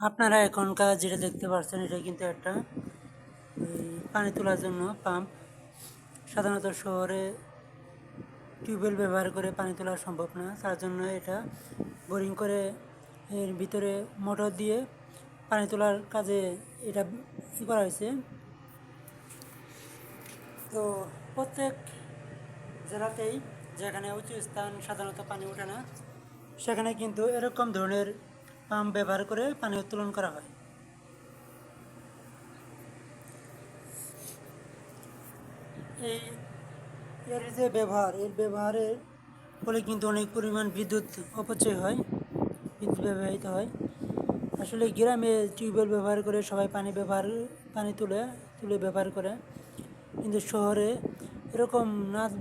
আপনারা এখনকার যেটা দেখতে পাচ্ছেন এটা কিন্তু একটা পানি তোলার জন্য পাম্প। সাধারণত শহরে টিউবওয়েল ব্যবহার করে পানি তোলা সম্ভব না, তার জন্য এটা বোরিং করে এর ভিতরে মোটর দিয়ে পানি তোলার কাজে এটা করা হয়েছে। তো প্রত্যেক জেলাতেই যেখানে উঁচু স্থান সাধারণত পানি ওঠে না, সেখানে কিন্তু এরকম ধরনের পাম্প ব্যবহার করে পানি উত্তোলন করা হয়। এই এর ব্যবহারের ফলে কিন্তু অনেক পরিমাণ বিদ্যুৎ অপচয় হয়, বিদ্যুৎ ব্যবহৃত হয়। আসলে গ্রামে টিউবওয়েল ব্যবহার করে সবাই পানি তুলে ব্যবহার করে, কিন্তু শহরে এরকম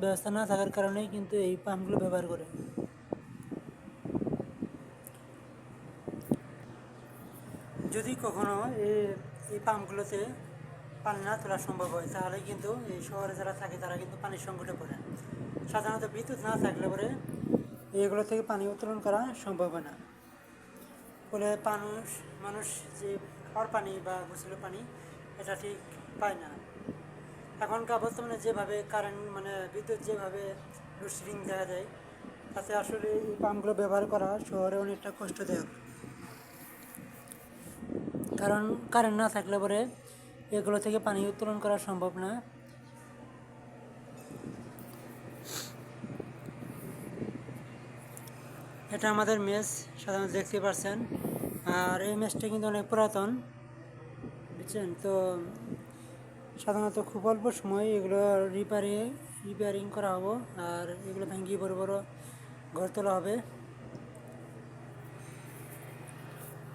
ব্যবস্থা না থাকার কারণে কিন্তু এই পাম্পগুলো ব্যবহার করে। যদি কখনো এই পাম্পগুলোতে পানি না তোলা সম্ভব হয়, তাহলে কিন্তু এই শহরে যারা থাকে তারা কিন্তু পানির সংকটে পড়ে। সাধারণত বিদ্যুৎ না থাকলে পরে এগুলো থেকে পানি উত্তোলন করা সম্ভব হয় না। ফলে মানুষ যে খাওয়ার পানি বা গোসলের পানি এটা ঠিক পায় না। এখনকার বর্তমানে যেভাবে বিদ্যুৎ যেভাবে লোডশেডিং দেখা যায়, তাতে আসলে এই পাম্পগুলো ব্যবহার করা শহরে অনেকটা কষ্টদায়ক। কারণ কারেন্ট না থাকলে পরে এগুলো থেকে পানি উত্তোলন করা সম্ভব না। এটা আমাদের মেস, সাধারণত দেখতে পাচ্ছেন। আর এই মেসটা কিন্তু অনেক পুরাতন, বুঝছেন তো। সাধারণত খুব অল্প সময় এগুলো রিপেয়ারিং করা হবে, আর এগুলো ভেঙে বড় বড় ঘর তোলা হবে।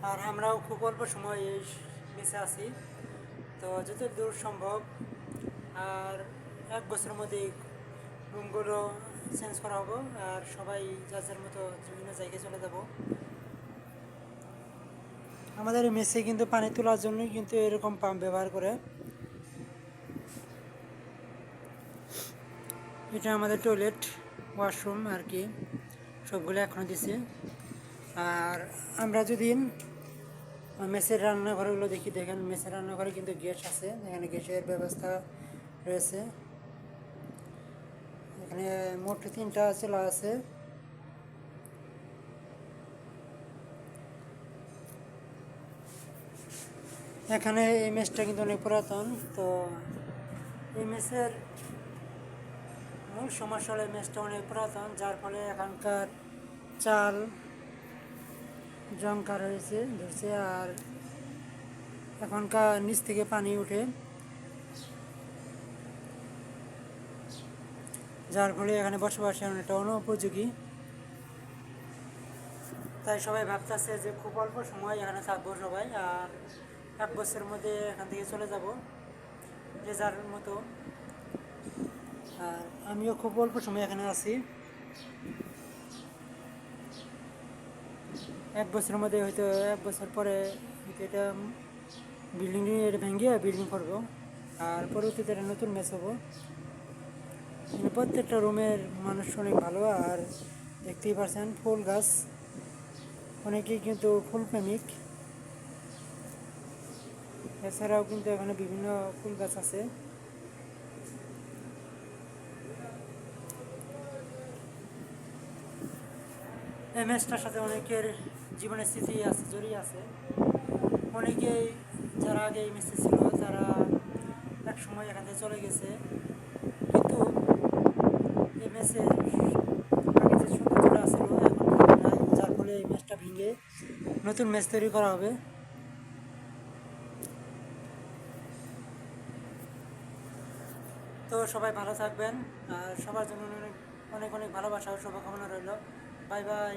আর আমরাও খুব অল্প সময় এই মেসে আছি, তো যত দূর সম্ভব আর 1 বছরের মধ্যে রুমগুলো চেঞ্জ করা হবে, আর সবাই যার যার মতো বিভিন্ন জায়গায় চলে যাব। আমাদের এই মেসে কিন্তু পানি তোলার জন্যই কিন্তু এরকম পাম্প ব্যবহার করে। এটা আমাদের টয়লেট, ওয়াশরুম আর কি, সবগুলো এখনও দিছে। আর আমরা যদি মেসের রান্নাঘরগুলো দেখেন মেসের রান্নাঘরে কিন্তু গ্যাস আছে, এখানে গ্যাসের ব্যবস্থা রয়েছে। এখানে মোট 3টা চুলা আছে। এখানে এই মেসটা কিন্তু অনেক পুরাতন। তো এই মেসের মূল সমস্যা হলো মেসটা অনেক পুরাতন, যার ফলে এখানকার চাল জংকার ধরছে, আর এখনকার নিচ থেকে পানি উঠে, যার ফলে এখানে বসবাসের অনেকটা অনুপযোগী। তাই সবাই ভাবতেছে যে খুব অল্প সময় এখানে থাকবো সবাই, আর 1 বছরের মধ্যে এখান থেকে চলে যাব যে যার মতো। আর আমিও খুব অল্প সময় এখানে আছি, 1 বছরের মধ্যে হয়তো 1 বছর পরে হয়তো এটা ভেঙে বিল্ডিং করবো, আর পরবর্তীতে এটা নতুন মেস হবো। প্রত্যেকটা রুমের মানুষ অনেক ভালো, আর দেখতেই পাচ্ছেন ফুল গাছ, অনেকেই কিন্তু ফুল প্রেমিক। এছাড়াও কিন্তু এখানে বিভিন্ন ফুল গাছ আছে। এই মেসটার সাথে অনেকের জীবনের স্মৃতি আছে, জড়িয়ে আছে। অনেকেই যারা আগে এই মেসে ছিল তারা এক সময় এখান থেকে চলে গেছে, কিন্তু এই মেসে আগে যে সৌন্দর্যটা ছিল এখন নাই, যার ফলে এই মেসটা ভেঙে নতুন মেস তৈরি করা হবে। তো সবাই ভালো থাকবেন, আর সবার জন্য অনেক অনেক অনেক ভালোবাসা ও শুভকামনা রইল। Bye bye.